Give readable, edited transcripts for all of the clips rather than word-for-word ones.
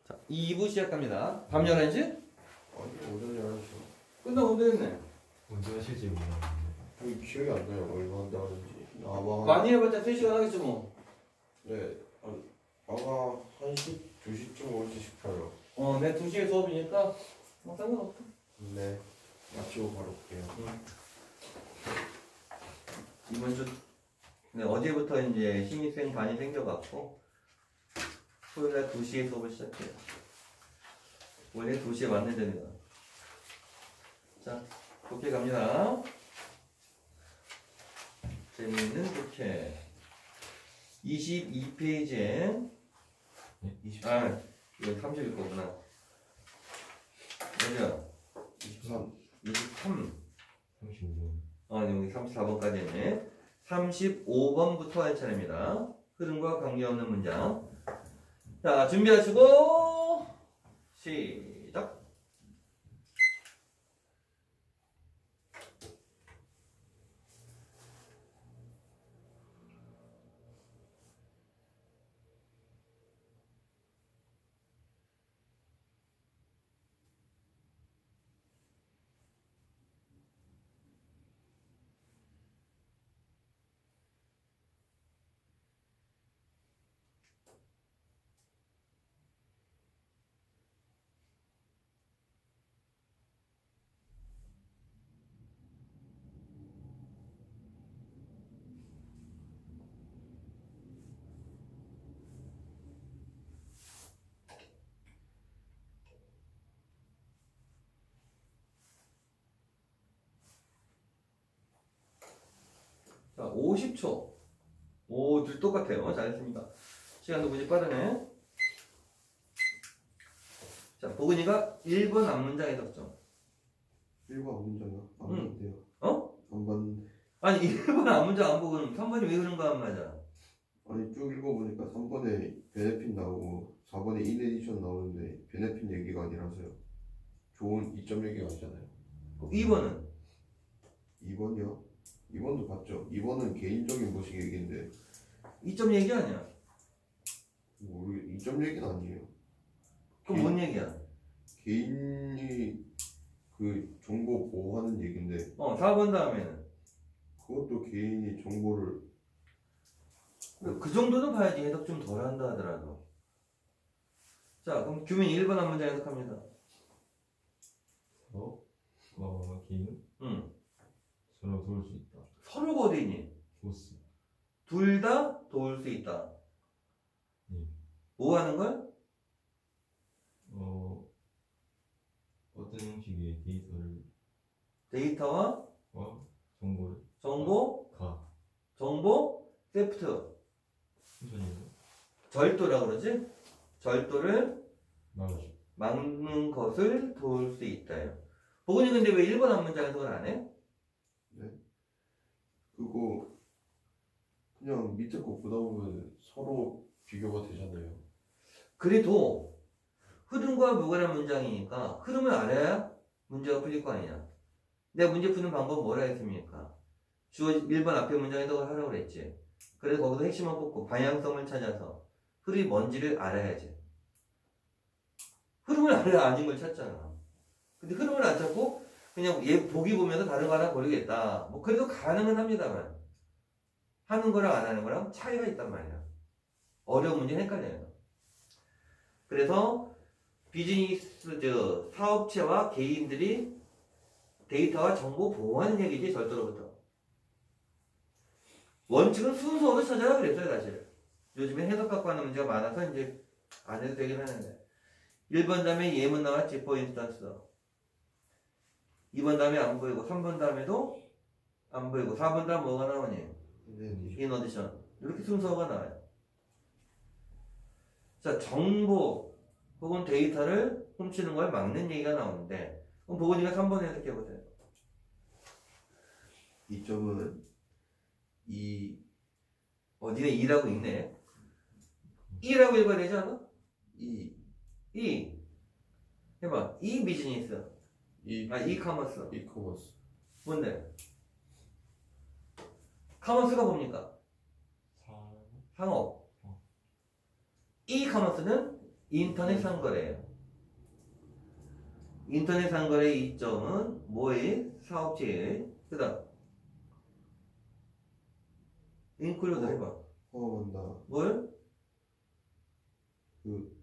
자, 2부 시작합니다. 밤 11시? 아니 오전 11시. 끝나고 됐네. 언제 하실지 모르겠는데. 기억이 안 나요. 얼마 한다는지. 아마 많이 해봤자 3시간 하겠지 뭐. 네. 아마 1시, 2시쯤 올지 싶어요. 내 2시에 수업이니까 뭐 상관없어. 네. 마치고 바로 올게요. 이번 주 어제부터 이제 신입생 반이 생겨갖고 토요일날 2시에 수업을 시작해요. 원래 2시에 맞는답니다. 자, 독해 갑니다. 재미있는 독해 22페이지에 이거 30일 거구나. 맞아. 23. 23. 35분. 여기 34번까지 있네. 35번부터 할 차례입니다. 흐름과 관계없는 문장. 자, 준비하시고 시작. 자, 50초. 오, 둘 똑같아요. 잘했습니다. 시간도 무지 빠르네. 자, 보근이가 1번 앞문장 해석점. 1번 앞문장이요? 안 응. 봤는데요. 안 봤는데. 아니, 1번 앞문장 안 보고 3번이 왜 그런가 안 맞아. 아니 쭉 읽어보니까 3번에 베네핏 나오고 4번에 인 에디션 나오는데 베네핏 얘기가 아니라서요. 좋은 이점 얘기가 아니잖아요. 2번은? 2번이요? 2번도 봤죠. 2번은 개인적인 모식 얘기인데 2점 얘기 아니야. 모르겠. 이점 얘기는 아니에요. 그럼 뭔 얘기야? 개인이 그 정보 보호하는 얘기인데 4번 다음에는? 그것도 개인이 정보를 그 정도는 봐야지. 해석 좀 덜 한다 하더라도. 자, 그럼 규민 1번 앞문장 해석합니다. 개인? 응. 서로 도울 수 있다. 서로가 어디 있니? 보스. 둘 다 도울 수 있다. 뭐 하는 걸? 어떤 형식의 데이터와 정보를 정보 세프트. 절도라 그러지? 절도를 막는 것을 도울 수 있다요. 보건이 근데 왜 1번 앞문장 해석을 안 해? 네. 그거 그냥 밑에 거 보다 보면 서로 비교가 되잖아요. 그래도 흐름과 무관한 문장이니까 흐름을 알아야 문제가 풀릴 거 아니냐. 내가 문제 푸는 방법 뭐라 했습니까? 주어 1번 앞에 문장 해석을 하라고 그랬지. 그래서 거기서 핵심을 뽑고 방향성을 찾아서 흐름이 뭔지를 알아야지. 흐름을 알아야 아닌 걸 찾잖아. 근데 흐름을 안 찾고 그냥 얘 보기 보면서 다른 거 하나 고르겠다. 뭐 그래도 가능은 합니다만 하는 거랑 안 하는 거랑 차이가 있단 말이야. 어려운 문제는 헷갈려요. 그래서 비즈니스 사업체와 개인들이 데이터와 정보 보호하는 얘기지. 절도로부터. 원칙은 순서로 찾아라 그랬어요. 사실 요즘에 해석 갖고 하는 문제가 많아서 이제 안 해도 되긴 하는데 1번 다음에 예문 나왔지. for instance. 2번 다음에 안 보이고 3번 다음에도 안 보이고 4번 다음 뭐가 나오니? in addition. 이렇게 순서가 나와요. 자, 정보 혹은 데이터를 훔치는 걸 막는 얘기가 나오는데 그럼 보건이가 3번 해석해보세요. 이 점은 니네 2라고 읽네. 2라고 읽어야 되지 않아? 이 해봐. 이 비즈니스. 이커머스. 이커머스. 뭔데? 커머스가 뭡니까? 상업. 이커머스는 인터넷 상거래예요. 인터넷 상거래의 이점은 뭐에? 사업체에. 그 다음 인클루드 해봐. 포함한다. 뭘? 그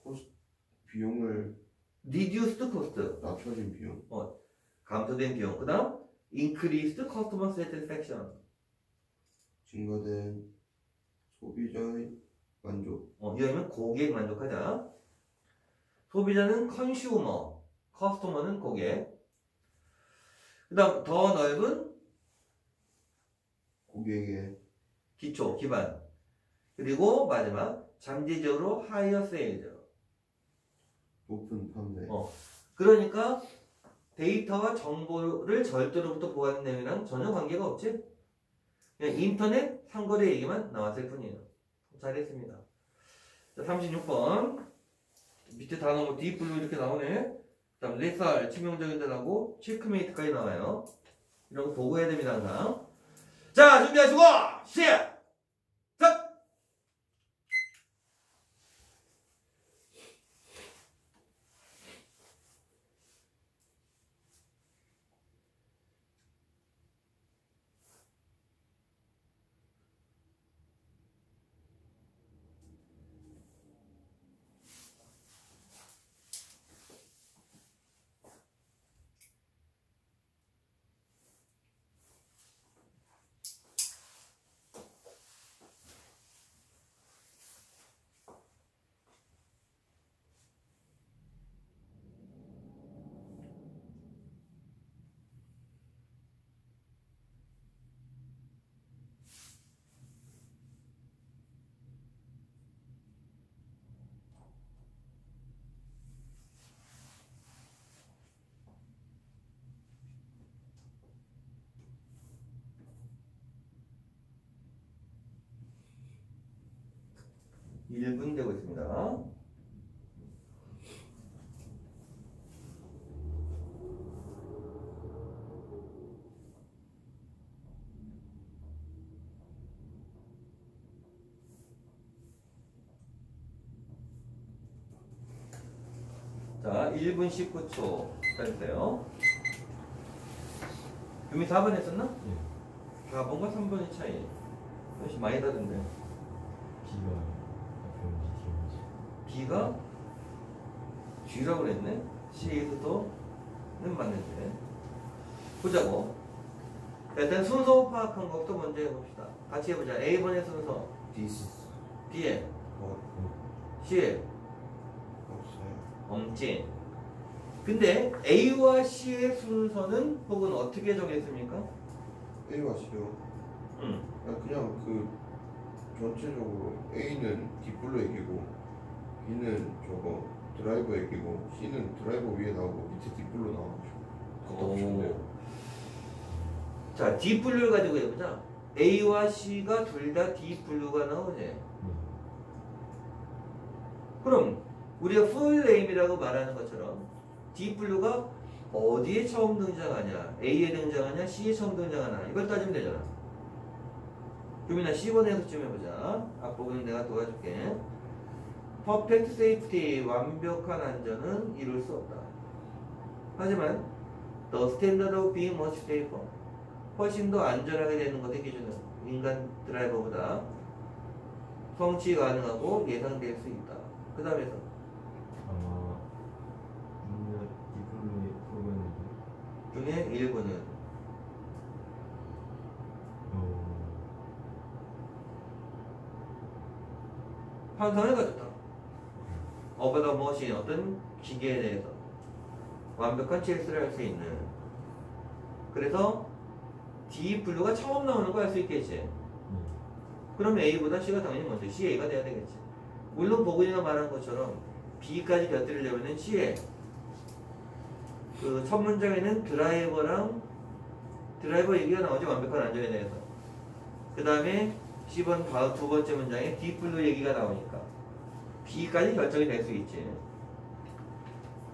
코스트 비용을 reduced cost. 낮춰진 비용. 감소된 비용. 그 다음 increased customer satisfaction. 증가된 소비자의 만족. 이러면 고객 만족하자. 소비자는 컨슈머, 커스터머는 고객. 그 다음 더 넓은 고객의 기초, 기반. 그리고 마지막 잠재적으로 higher sales. 높은 판매. 그러니까 데이터와 정보를 절도로부터 보호하는 내용이랑 전혀 관계가 없지? 그냥 인터넷 상거래 얘기만 나왔을 뿐이에요. 잘했습니다. 자, 36번. 밑에 단어 뭐 딥블루 이렇게 나오네. 그 다음 레살, 치명적인 데나고 체크메이트까지 나와요. 이런 거 보고 해야 됩니다, 항상. 자, 준비하시고, 시작! 1분 되고 있습니다. 자, 1분 19초 기다리세요. 금이 4번 했었나? 예. 4번과 3번의 차이. 역시 많이 다른데. B가 F인지 B가 G라고 그랬네? C에서도는 맞는데. 보자고. 일단 순서 파악한 것부터 먼저 해봅시다. 같이 해보자. A번의 순서, 디스. B에, 뭐 C에, 없어요. 엄진. 근데 A와 C의 순서는 혹은 어떻게 정했습니까? A와 C요. 그냥 그 전체적으로 A는 뒷불로 얘기고 B는 저거 드라이버 얘기고 C는 드라이버 위에 나오고 밑에 뒷불로 나와가지고 그것도 없는데요. 자, 딥블루를 가지고 해보자. A와 C가 둘 다 딥블루가 나오네. 그럼 우리가 풀네임이라고 말하는 것처럼 딥블루가 어디에 처음 등장하냐? A에 등장하냐? C에 처음 등장하냐? 이걸 따지면 되잖아. 그러면 10번에서 좀 해보자. 앞부분은 내가 도와줄게. 퍼펙트 세이프티, 완벽한 안전은 이룰 수 없다. 하지만 the standard of being much safer, 훨씬 더 안전하게 되는 것의 기준은 인간 드라이버보다 성취 가능하고 예상될 수 있다. 그 다음에서 아마 이블루의 프로그램이 중에 일부는 환상을 가졌다. over the machine, 어떤 기계에 대해서 완벽한 체스를 할 수 있는. 그래서 딥블루가 처음 나오는 거 알 수 있겠지. 그럼 A보다 C가 당연히 먼저 CA가 돼야 되겠지. 물론 보근이가 말한 것처럼 B까지 곁들이려면 C에 그 첫 문장에는 드라이버 얘기가 나오죠. 완벽한 안전에 대해서. 그 다음에 C번 두 번째 문장에 딥블루 얘기가 나오니까 B까지 결정이 될 수 있지.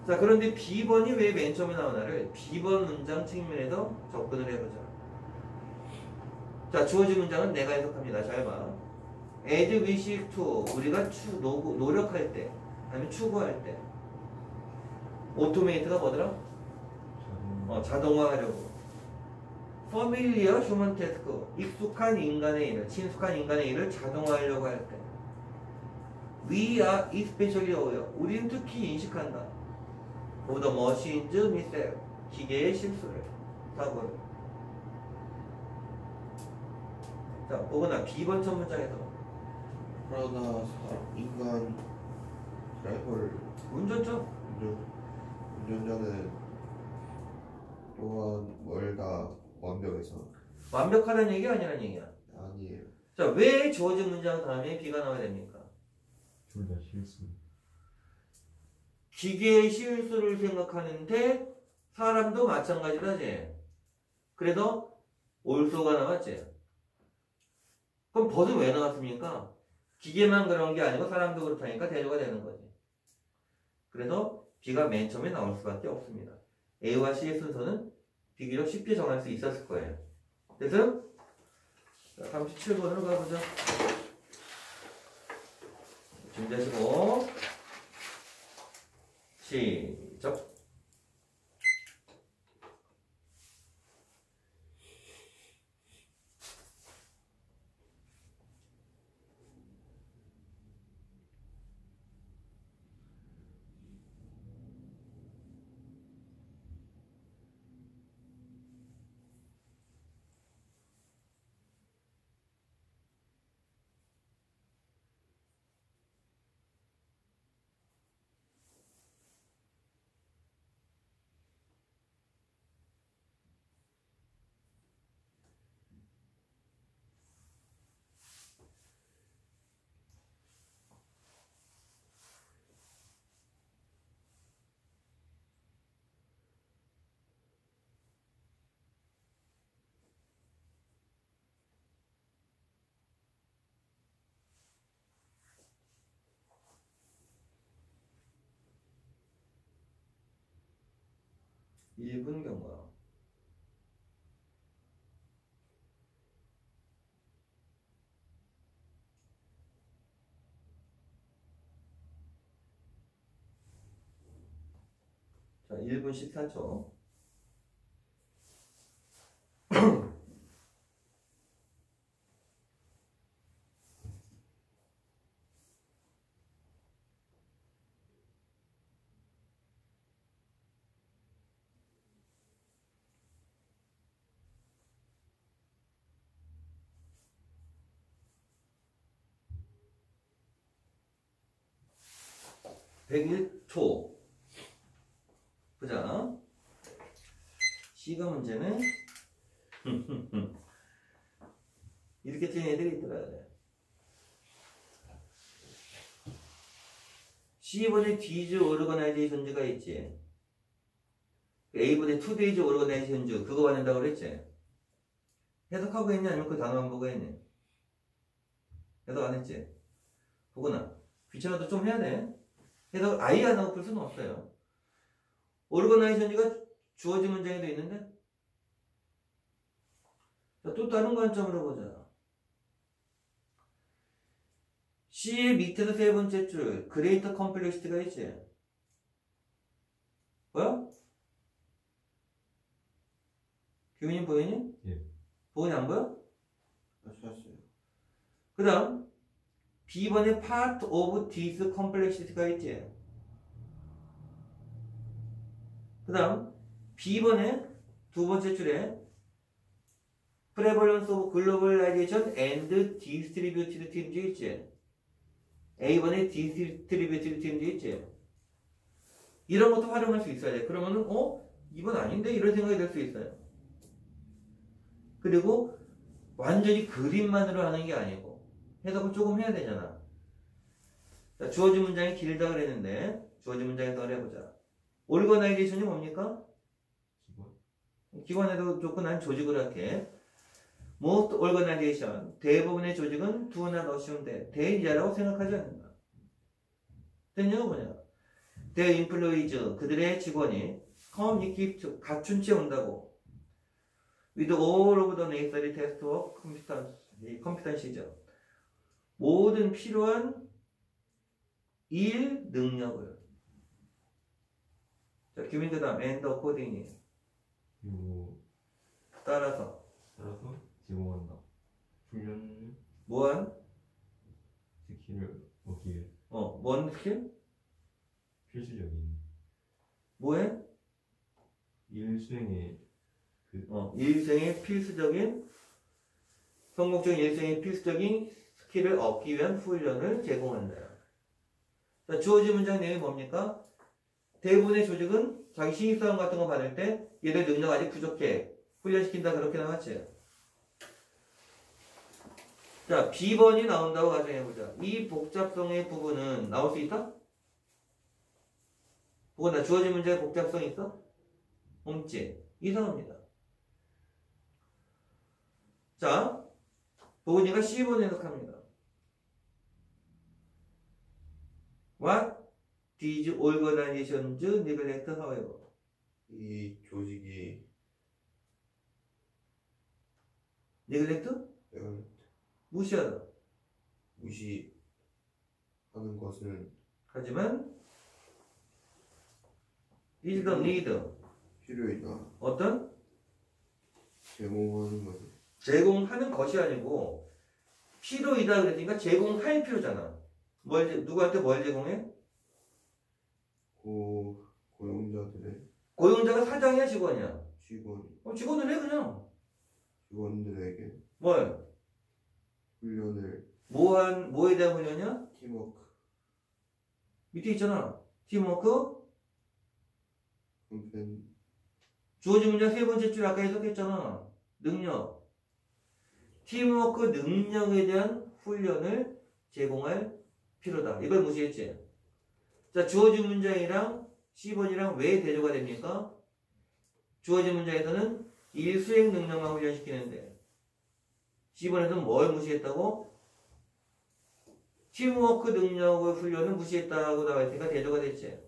자, 그런데 B번이 왜 맨 처음에 나오나를 B번 문장 측면에서 접근을 해보자. 자, 주어진 문장은 내가 해석합니다. 잘 봐. as we seek to 우리가 노력할 때 아니면 추구할 때 automate가 뭐더라? 자동화하려고 familiar human task 익숙한 인간의 일을 친숙한 인간의 일을 자동화하려고 할 때 we are especially aware 우리는 특히 인식한다 of the machine's mistake 기계의 실수를 사고를 자 보거나 B번 첫 문장에서 그러나 인간 드라이버를 운전자는 또한 멀다 완벽해서 완벽하다는 얘기 아니라는 얘기야. 아니에요. 자, 왜 주어진 문장 다음에 B가 나와야 됩니까? 둘 다 실수. 기계의 실수를 생각하는데 사람도 마찬가지다지. 그래서 올소가 나왔지. 그럼 벗은 왜 나왔습니까? 기계만 그런 게 아니고 사람도 그렇다니까 대조가 되는 거지. 그래서 B가 맨 처음에 나올 수밖에 없습니다. A와 C의 순서는 비교적 쉽게 정할 수 있었을 거예요. 그래서 37번으로 가보자. 준비하시고 시작. 일분 경과. 자, 1분 14초. (101초) 보자. C가 문제는 이렇게 틀린 애들이 있더라. C번에 D's organization가 있지. A번에 2D's organization 그거 받는다고 그랬지. 해석하고 했니? 아니면 그 단어만 보고 했니? 해석 안 했지? 보거나 귀찮아도 좀 해야 돼. 해석 아예 안 하고 풀 수는 없어요. 오르거나이션이가 주어진 문장에도 있는데 자, 또 다른 관점으로 보자. C의 밑에서 세 번째 줄 그레이터 컴플렉시티가 있지. 뭐야? 교민님 보이니? 예. 보이니 안 보여? 다시 하세요. 그 다음 B번에 part of this complexity가 있지. 그 다음 B번에 두 번째 줄에 prevalence of globalization and distributed teams 있지. A번에 distributed teams 있지. 이런 것도 활용할 수 있어야 돼. 그러면은 이건 아닌데 이런 생각이 들 수 있어요. 그리고 완전히 그림만으로 하는 게 아니고 해석을 조금 해야 되잖아. 자, 주어진 문장이 길다 그랬는데 주어진 문장에서 해보자. 오르거나이제이션이 뭡니까? 기관에도 좋고 난 조직을 할게. Most organization 대부분의 조직은 do not assume that 대의자라고 생각하지 않는다. 됐냐 뭐냐? Their employees 그들의 직원이 come equipped 갖춘 채 온다고. With all of the necessary test of competency죠. 모든 필요한 일 능력을. 자, 기민 그 다음 and accordingly. 그리고 따라서 제공한다. 훈련 뭐한? 스킬을 얻기 위해 뭔 스킬? 필수적인 뭐해? 일 수행에 일생의 필수적인 성공적인 일생의 필수적인 스킬을 얻기 위한 훈련을 제공한다. 자, 주어진 문장 내용이 뭡니까? 대부분의 조직은 자기 신입사원 같은 거 받을 때 얘들 능력 아직 부족해. 훈련시킨다 그렇게 나왔지. 자, B번이 나온다고 가정해보자. 이 복잡성의 부분은 나올 수 있다? 보거나 주어진 문제에 복잡성 있어? 없지. 이상합니다. 자, 보은이가 C번 해석합니다. What these organizations neglect, however. 이 조직이 neglect? 내가 무시하다. 무시하는 것은 하지만 is the need. 필요이다. 어떤? 제공하는 것은 제공하는 것이 아니고 필요이다 그랬으니까 제공할 필요잖아. 누구한테 뭘 제공해? 고용자들의 고용자가 사장이야 직원이야? 직원을 해 그냥. 직원들에게 뭘? 훈련을 뭐에 대한 훈련이야? 팀워크, 밑에 있잖아. 팀워크. 컴펜 주어진 문장 세 번째 줄 아까 해석했잖아. 능력. 팀워크 능력에 대한 훈련을 제공할 필요다. 이걸 무시했지. 자, 주어진 문장이랑 C번이랑 왜 대조가 됩니까? 주어진 문장에서는 일 수행 능력만 훈련시키는데 C번에서는 뭘 무시했다고? 팀워크 능력의 훈련을 무시했다고 나와 있으니까 대조가 됐지.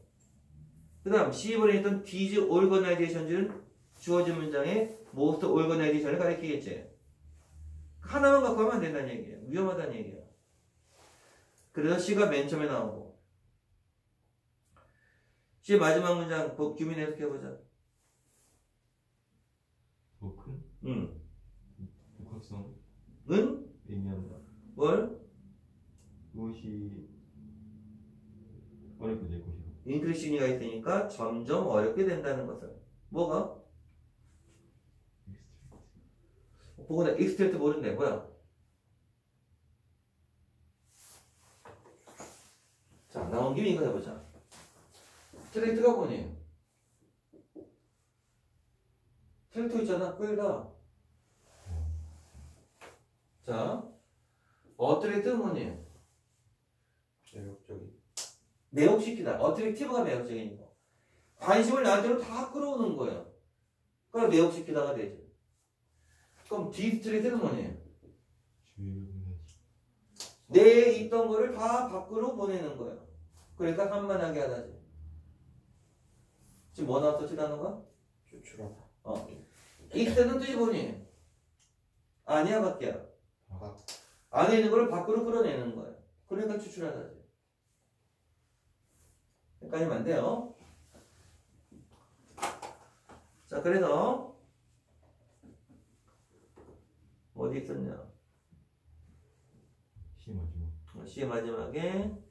그 다음 C번에 있던 these organizations는 주어진 문장에 most organization을 가리키겠지. 하나만 갖고 하면 안 된다는 얘기예요. 위험하다는 얘기예요. 그래서 C가 맨 처음에 나오고 C 마지막 문장 규민 해석해보자. 더 큰 복합성은 의미한다. 뭘? 그것이 어렵게 될 것이다. 인크리시니가 있으니까 점점 어렵게 된다는 것을. 뭐가? 보거나 익스트랙트 모르는데 뭐야? 자, 나온 김에 이거 해보자. 트랙트가 뭐니? 트랙터 있잖아. 끌다. 자, 어트랙트는 뭐니? 매력적인 매혹시키다. 어트랙티브가 매혹적인 거. 관심을 나한테로 다 끌어오는 거예요. 그럼 매혹시키다가 되지. 그럼 디스트랙트는 뭐니? 주의를 분해하지. 내에 있던 거를 다 밖으로 보내는 거예요. 그러니까 산만하게 하다지. 지금 뭐 나왔어? 지나는 거? 추출하다. 익스는 뜻이 뭐니? 아니야, 밖이야. 아, 안에 있는 걸 밖으로 끌어내는 거예요. 그러니까 추출하다지. 헷갈리면 안 돼요. 자, 그래서 어디 있었냐? C 마지막. C 마지막에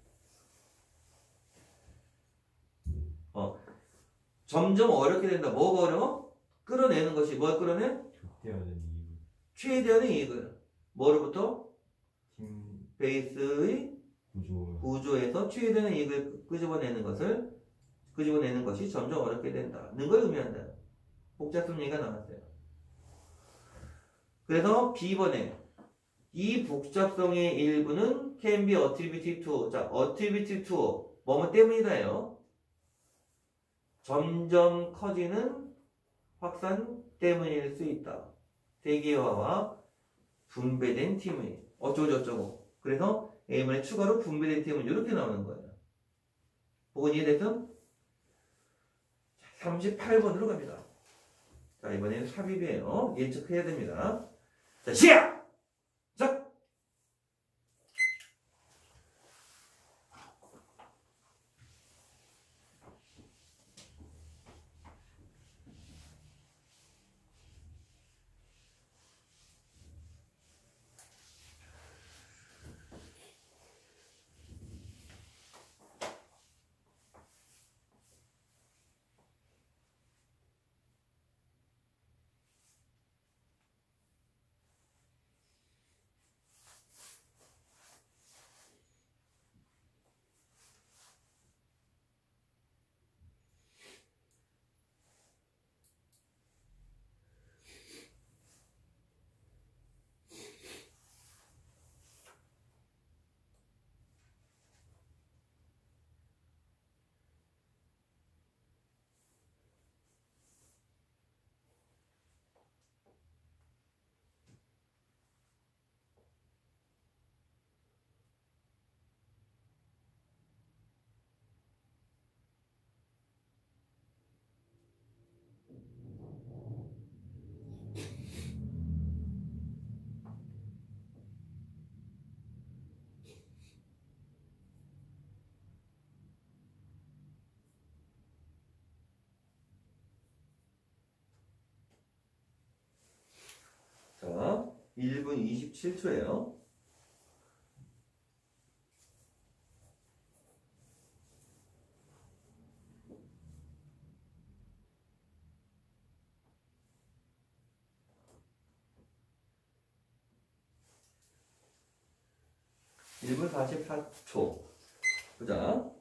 점점 어렵게 된다. 뭐가 어려워? 끌어내는 것이 뭘 끌어내? 극대화된 이익을 최대한의 이익을. 뭐로부터? 팀 베이스의 구조에서 최대한의 이익을 끄집어내는 것이 점점 어렵게 된다는 걸 의미한다. 복잡성 얘기가 나왔어요. 그래서 B번에 이 복잡성의 일부는 can be attributed to. 자, attributed to 뭐뭐 때문이다요. 점점 커지는 확산 때문일 수 있다. 대기화와 분배된 팀의 어쩌고저쩌고. 그래서 A번에 추가로 분배된 팀은 이렇게 나오는 거예요. 보고 이해됐어? 38번으로 갑니다. 자, 이번에는 삽입이에요. 예측해야 됩니다. 자, 시작! 자! 1분 27초예요. (1분 44초) 보자.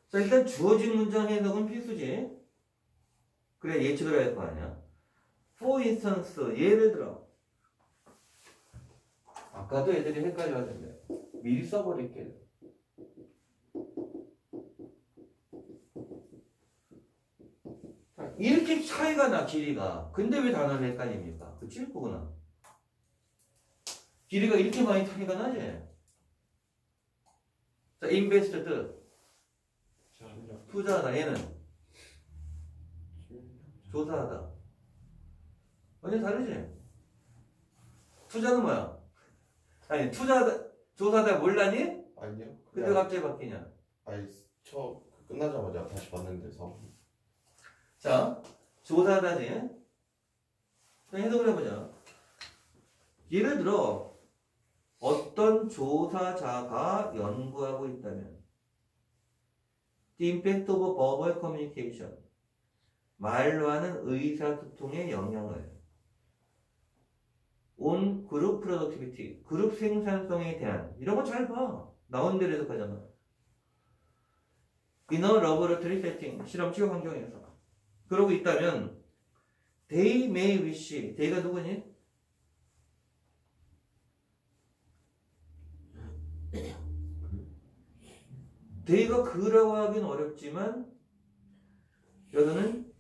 자, 일단 주어진 문장 해석은 필수지. 그래, 예측을 할 거 아니야. For instance, 예를 들어. 아까도 애들이 헷갈려 하던데. 미리 써버릴게. 자, 이렇게 차이가 나, 길이가. 근데 왜 단어를 헷갈립니까? 그치? 그거나. 길이가 이렇게 많이 차이가 나지? 자, invest 뜻. 투자하다. 얘는 조사하다. 완전 다르지? 투자는 뭐야? 아니, 투자하다, 조사하다 몰랐니? 아니요. 근데 갑자기 바뀌냐? 아니 처 끝나자마자 다시 봤는데 3분. 자, 조사하다지? 자, 해석을 해보자. 예를 들어, 어떤 조사자가 연구하고 있다면, The impact of verbal communication. 말로 하는 의사소통의 영향을 on group productivity. 그룹 생산성에 대한. 이런 거 잘 봐. 나온 대로 해석하잖아. In a laboratory setting. 실험실 환경에서. 그러고 있다면, they may wish. they가 누구니? they가 그라고 하긴 어렵지만, 여기는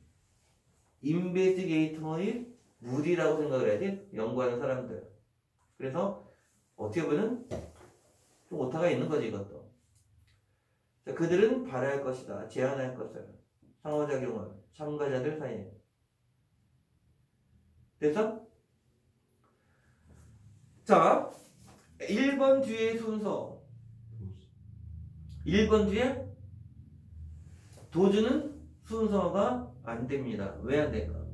investigator의 무리라고 생각을 해야지. 연구하는 사람들. 그래서 어떻게 보면 좀 오타가 있는 거지, 이것도. 자, 그들은 바랄 것이다. 제안할 것을. 상호작용을 참가자들 사이에. 됐어? 자, 1번 뒤에 순서. 1번 뒤에 도주는 순서가 안 됩니다. 왜 안 될까?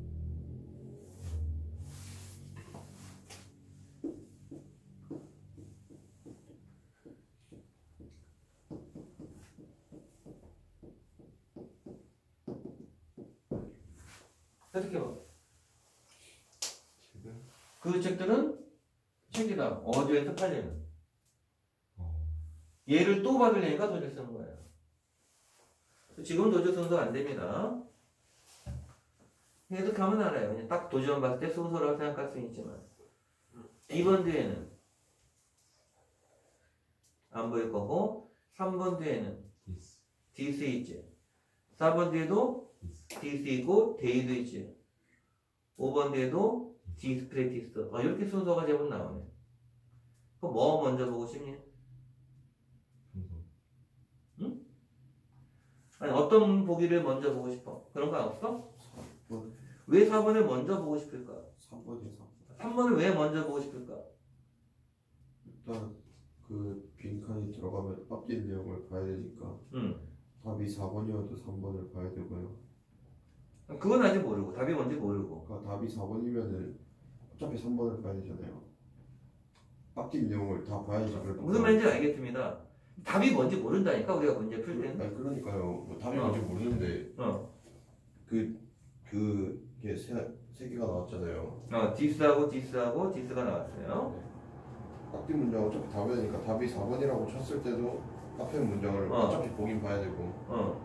해석해봐. 그 책들은 책이다. 어디에서 팔리는. 얘를 또 받으려니까 도주 쓰는 거예요. 지금 도주 순서가 안 됩니다. 해석하면 알아요. 그냥 딱 도주만 봤을 때 순서라고 생각할 수 있지만 2번 뒤에는 안 보일 거고 3번 뒤에는 this 있지. 4번 뒤에도 this 있고 they도 있지. 5번 뒤에도 this practice. 이렇게 순서가 제법 나오네. 그럼 뭐 먼저 보고 싶니? 응? 아니, 어떤 보기를 먼저 보고 싶어? 그런 거 없어? 4번. 왜 4번을 먼저 보고 싶을까? 3번이요. 3번을 왜 먼저 보고 싶을까? 일단 그 빈칸이 들어가면 앞뒤 내용을 봐야 되니까 답이 4번이어도 3번을 봐야 되고요. 그건 아직 모르고 답이 뭔지 모르고. 그러니까 답이 4번이면은 어차피 3번을 봐야 되잖아요. 앞뒤 내용을 다 봐야지. 무슨 말인지 알겠습니다. 답이 뭔지 모른다니까 우리가 문제 풀 때는. 아니 그러니까요. 뭐 답이 뭔지 모르는데 그게 세 개가 나왔잖아요. this하고 this가 나왔어요. 앞뒤 문장 어차피 다 봐야 되니까 답이 4번이라고 쳤을 때도 앞에 문장을 어차피 보긴 봐야 되고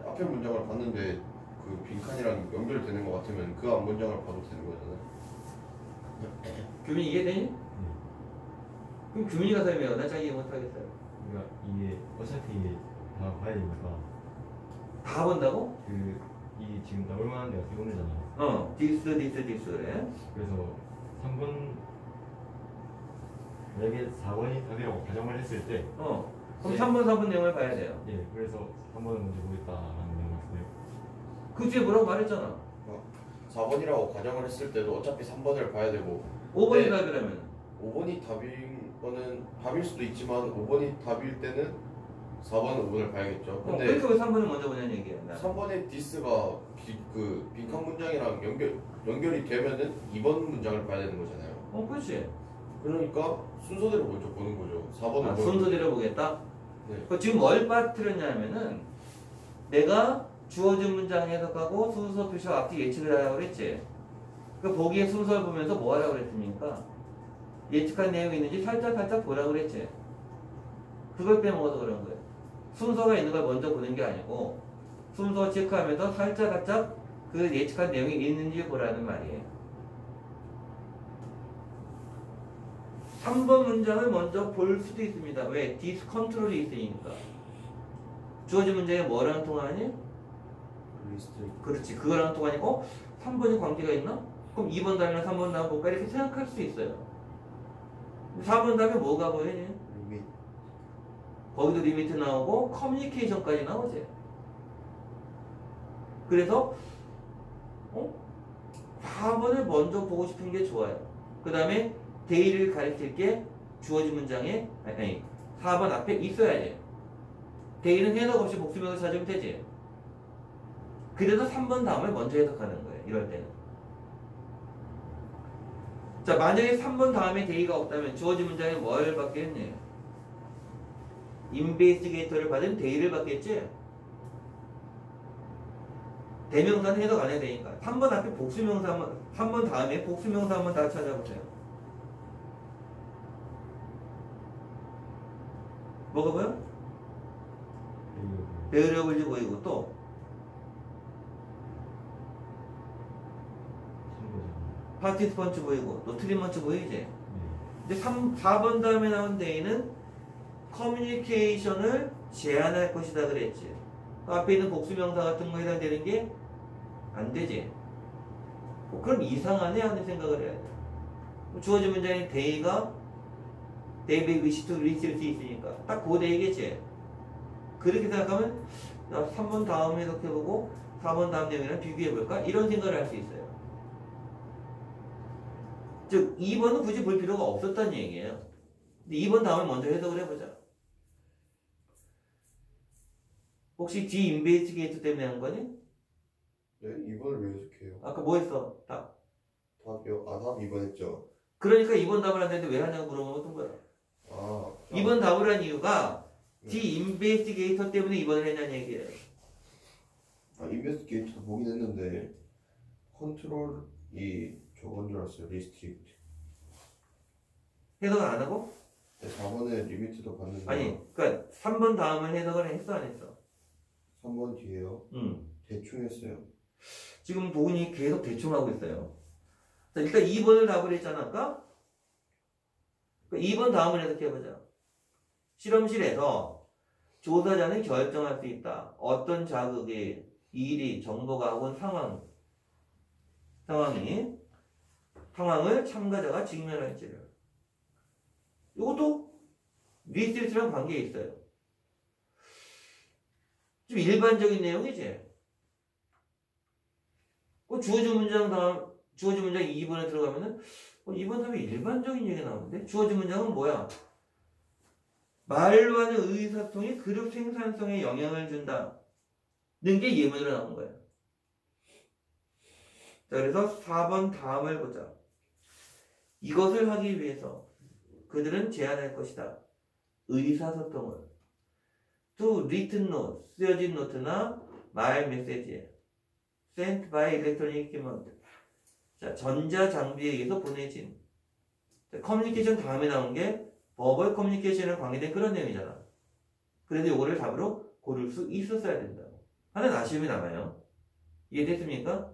앞에 문장을 봤는데 그 빈칸이랑 연결되는 것 같으면 그 앞 문장을 봐도 되는 거잖아요. 규민이 이해되니? 그럼 규민이가 설명해. 나 자기 이해 못하겠어요. 그러니까 이게 어차피 다 봐야 되니까 다 본다고? 이게 지금 나올 만한 데가 비 오늘잖아요. this 그래. 그래서 3번 만약에 4번이 답이라고 가정을 했을 때 그럼 3번 4번 내용을 봐야 돼요. 예, 그래서 3번을 먼저 보겠다라는 내용 같은데요. 그 뒤에 뭐라고 말했잖아. 4번이라고 가정을 했을 때도 어차피 3번을 봐야 되고 5번이 답이라면 5번이 답인 거는 답일 수도 있지만 5번이 답일 때는 4번은 5번을 봐야겠죠. 근데 그러니까 왜 3번을 먼저 보냐는 얘기야. 3번의 디스가 그 빈칸 문장이랑 연결이 되면은 2번 문장을 봐야 되는 거잖아요. 그렇지. 그러니까 순서대로 먼저 보는 거죠. 4번은 순서대로 보겠다? 네. 지금 뭘 빠뜨렸냐면은 내가 주어진 문장 해석하고 순서 표시와 앞뒤 예측을 하라고 그랬지. 그 보기의 순서를 보면서 뭐 하라고 그랬습니까? 예측한 내용이 있는지 살짝 보라고 그랬지. 그걸 빼먹어서 그런 거예요. 순서가 있는 걸 먼저 보는 게 아니고 순서 체크하면서 살짝 그 예측한 내용이 있는지 보라는 말이에요. 3번 문장을 먼저 볼 수도 있습니다. 왜? 디스 컨트롤이 있으니까. 주어진 문장에 뭐랑 통하니? 리스트릭트. 그렇지. 그거랑 통하니 3번이 관계가 있나? 그럼 2번 다음이랑 3번 다음 볼까? 이렇게 생각할 수 있어요. 4번 다음에 뭐가 보이니? 리밋. 거기도 리미트 나오고 커뮤니케이션까지 나오지. 그래서 4번을 먼저 보고 싶은 게 좋아요. 그 다음에 데이를 가리킬 게 주어진 문장에 4번 앞에 있어야지. 데이는 해석 없이 복수명을 찾으면 되지. 그래서 3번 다음을 먼저 해석하는 거예요. 이럴 때는. 자, 만약에 3번 다음에 데이가 없다면 주어진 문장에 뭘 받겠니? 인베스티게이터를 받은 데이를 받겠지? 대명사는 해석 안 해도 되니까. 3번 앞에 복수명사 3번 다음에 복수명사 한번 다 찾아보세요. 뭐가 보여? 베어러블이 보이고 또 3번이요. 파티스펀치 보이고 또 트리먼치 보이지? 네. 근데 4번 다음에 나온 데이는 커뮤니케이션을 제한할 것이다 그랬지. 앞에 있는 복수명사 같은 거 해당되는 게 안 되지. 그럼 이상하네 하는 생각을 해야 돼. 주어진 문장에 데이가 they may wish to reach 수 있으니까 딱 그 데이겠지. 그렇게 생각하면 3번 다음 해석해보고 4번 다음 내용이랑 비교해볼까? 이런 생각을 할 수 있어요. 즉 2번은 굳이 볼 필요가 없었다는 얘기예요. 근데 2번 다음에 먼저 해석을 해보자. 혹시 D 인베스티게이터 때문에 한 거니? 네, 2번을 왜 해석해요? 아까 뭐 했어? 답. 답이요? 답 2번 했죠. 그러니까 2번 답을 안 되는데 왜 하냐고 물어보면 거야. 2번 답을 한 이유가 D 인베스티게이터 때문에 2번을 했냐는 얘기예요. 인베스티게이터도 보긴 했는데 컨트롤이 저건 줄 알았어요. 리스트릭트. 해석을 안 하고? 네, 4번에 리미트도 봤는데 아니, 그러니까 3번 다음을 해석을 했어 안 했어? 3번 뒤에요. 대충 했어요. 지금 보은이 계속 대충 하고 있어요. 자, 일단 2번을 답을 했잖아, 아까? 2번 다음을 해석해보자. 실험실에서 조사자는 결정할 수 있다. 어떤 자극이, 일이, 정보가 혹은 상황을 참가자가 직면할지를. 이것도 리스트랑 관계에 있어요. 좀 일반적인 내용이지. 주어진 문장 2번에 들어가면은 2번 다음에 일반적인 얘기가 나오는데 주어진 문장은 뭐야? 말로 하는 의사소통이 그룹 생산성에 영향을 준다는 게 예문으로 나온 거예요. 자, 그래서 4번 다음을 보자. 이것을 하기 위해서 그들은 제안할 것이다. 의사소통을. To written note, 쓰여진 노트나 말 메시지에 sent by electronic equipment. 자, 전자장비에 의해서 보내진. 자, 커뮤니케이션 다음에 나온 게 버벌 커뮤니케이션에 관계된 그런 내용이잖아. 그래서 요거를 답으로 고를 수 있었어야 된다고. 하는 아쉬움이 남아요. 이해됐습니까?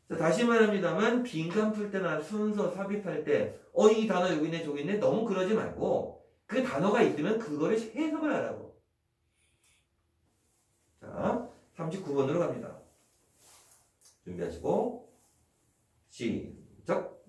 자, 다시 말합니다만 빈칸 풀 때나 순서 삽입할 때 이 단어 여기 있네 저기 있네 너무 그러지 말고 그 단어가 있으면 그거를 해석을 하라고. 자, 39번으로 갑니다. 준비하시고 시작.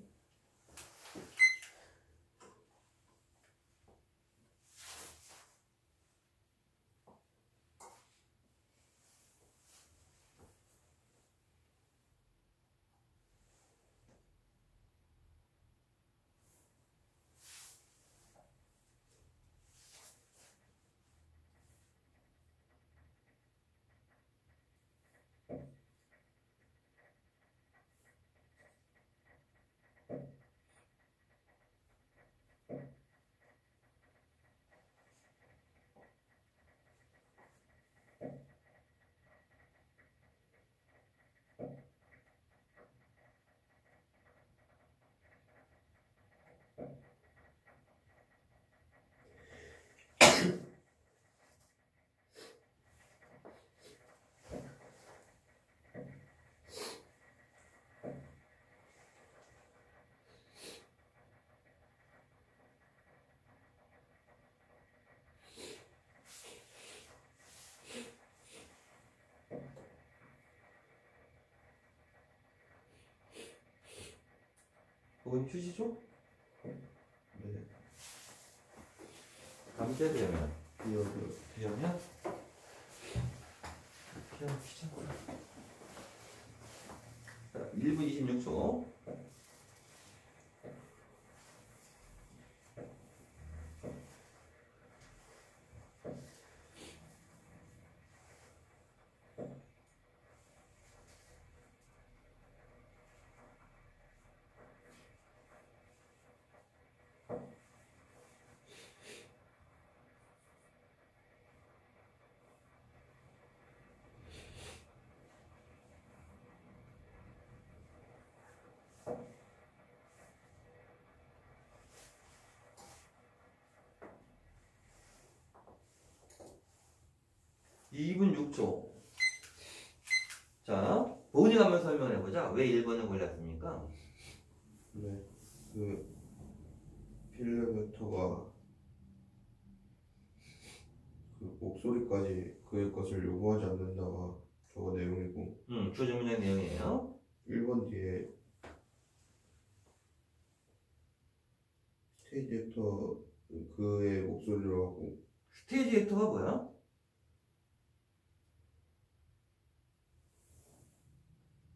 보은 휴지죠? 네. 감자 되면 기억을. 되면 그냥 귀찮고. 자, 1분 26초. 이분 6초. 자, 본이 한번 설명해보자. 왜 1번을 골랐습니까? 네. 그 필름메터가 그 목소리까지 그의 것을 요구하지 않는다가 저거 내용이고 주어진 문장 내용이에요. 1번 뒤에 스테이지 액터 그의 목소리로 하고 스테이지 액터가 뭐야?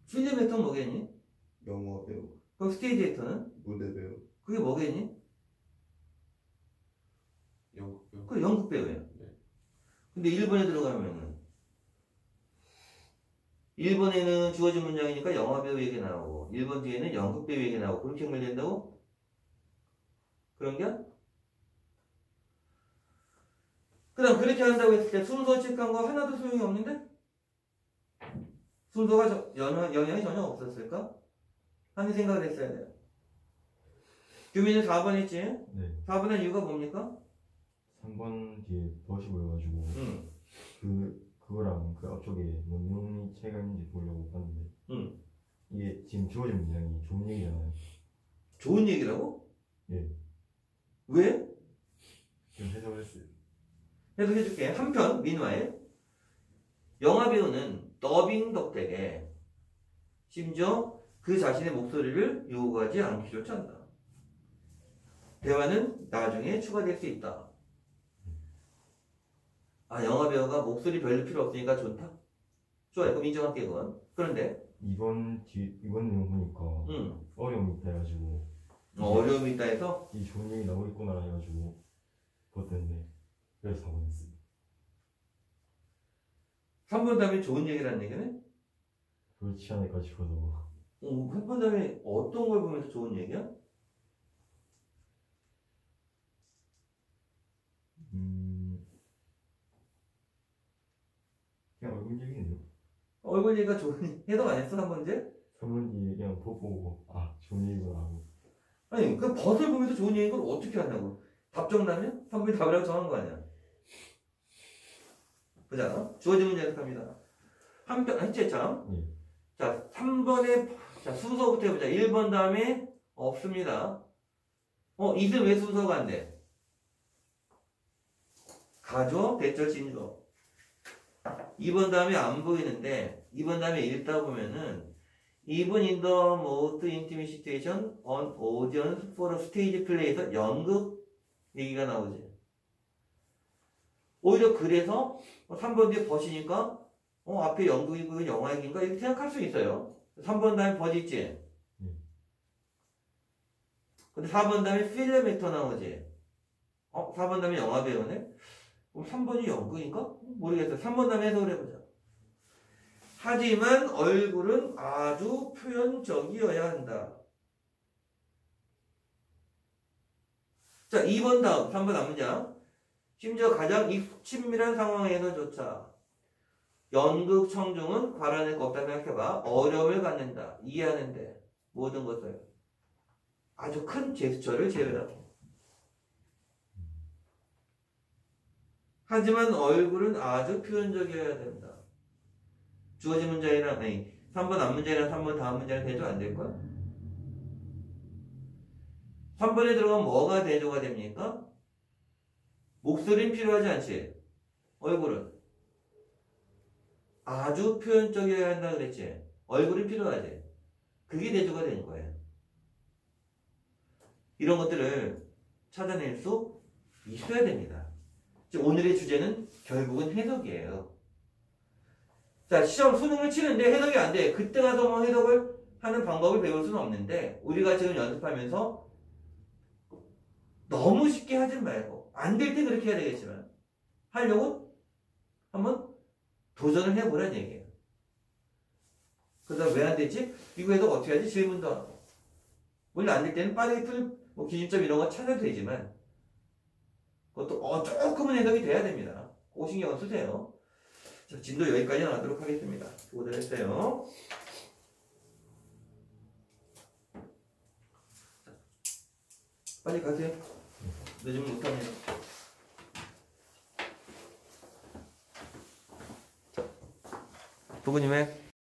필름 액터는 뭐겠니? 영화 배우, 그럼 스테이지 액터는? 무대 배우, 그게 뭐겠니? 연극 배우. 그 연극 배우예요. 네. 근데 1번에 들어가면은 1번에는 주어진 문장이니까 영화 배우 얘기 나오고 1번 뒤에는 연극 배우 얘기 나오고 그렇게 연결된다고? 그런 게? 그 다음 그렇게 한다고 했을 때 순서 체크한 거 하나도 소용이 없는데? 순서가 영향이 전혀 없었을까? 하는 생각을 했어야 돼요. 규민은 4번 했지? 네. 4번 한 이유가 뭡니까? 3번 뒤에 덫이 보여가지고 응. 그거랑 그 앞쪽에 뭔 내용이 차이가 있는지 보려고 봤는데 응. 이게 지금 주어진 문장이 좋은 얘기잖아요. 좋은 얘기라고? 예. 왜? 좀 해석을 했어요. 해석해줄게. 한편 민화에 영화 배우는 더빙 덕택에 심지어 그 자신의 목소리를 요구하지 않기조차 한다. 대화는 나중에 추가될 수 있다. 아, 영화 배우가 목소리 별로 필요 없으니까 좋다? 좋아요. 그럼 인정할게 그건. 그런데 이번 내용 보니까 어려움이 있다 해가지고 어려움이 있다 해서 이 좋은 얘기 나오고 있구나 해가지고 그것 때문에 그래서 4번 했어요. 3번 다음에 좋은 얘기라는 얘기는? 그렇지 않을까 싶어서 3번 다음에 어떤 걸 보면서 좋은 얘기야? 그냥 얼굴 얘기네요. 얼굴 얘기가 좋은 해석 안 했어? 3번째? 3번 뒤에 그냥 보고 좋은 얘기구나 하고 아니 그 벗을 보면서 좋은 얘기인 걸 어떻게 하냐고. 답 정답이면 3번이 답이라고 정한 거 아니야. 보자. 주어진 문제 해석합니다. 한편 했지참. 예. 자 3번에 자 순서부터 해보자. 1번 다음에 없습니다. 이승 왜 순서가 안 돼? 가죠? 대절 진조. 2번 다음에 안 보이는데 2번 다음에 읽다 보면은 Even in the most intimate situation on audience for a stage play에서 연극 얘기가 나오지. 오히려 그래서 3번 뒤에 벗이니까 앞에 연극이고 영화 얘기인가 이렇게 생각할 수 있어요. 3번 다음에 벗 있지. 근데 4번 다음에 필름메터 나오지. 4번 다음에 영화 배우네. 그럼 3번이 연극인가? 모르겠어요. 3번 다음에 해석을 해보자. 하지만 얼굴은 아주 표현적이어야 한다. 자, 2번 다음, 3번 앞문장. 심지어 가장 친밀한 상황에서조차 연극 청중은 바라는 거 없다 생각해봐. 어려움을 갖는다. 이해하는데 모든 것을 아주 큰 제스처를 제외하고. 하지만 얼굴은 아주 표현적이어야 된다. 주어진 문장이랑 3번 앞문장이랑 3번 다음 문장이 대조 안 될 거야? 3번에 들어가면 뭐가 대조가 됩니까? 목소리는 필요하지 않지. 얼굴은 아주 표현적이어야 한다 그랬지. 얼굴이 필요하지. 그게 대조가 되는 거예요. 이런 것들을 찾아낼 수 있어야 됩니다. 오늘의 주제는 결국은 해석이에요. 자, 시험 수능을 치는데 해석이 안 돼. 그때 가서 뭐 해석을 하는 방법을 배울 수는 없는데 우리가 지금 연습하면서 너무 쉽게 하지 말고 안 될 때 그렇게 해야 되겠지만 하려고 한번 도전을 해보라는 얘기예요. 그래서 왜 안 되지? 이거 해석 어떻게 하지? 질문도 하고. 물론 안 될 때는 빠르게 뭐 기준점 이런 거 찾아도 되지만 그것도 조금은 해석이 돼야 됩니다. 그 신경을 쓰세요. 자, 진도 여기까지 나가도록 하겠습니다. 수고들 했어요. 빨리 가세요. 늦으면 못합니다. 부모님 왜?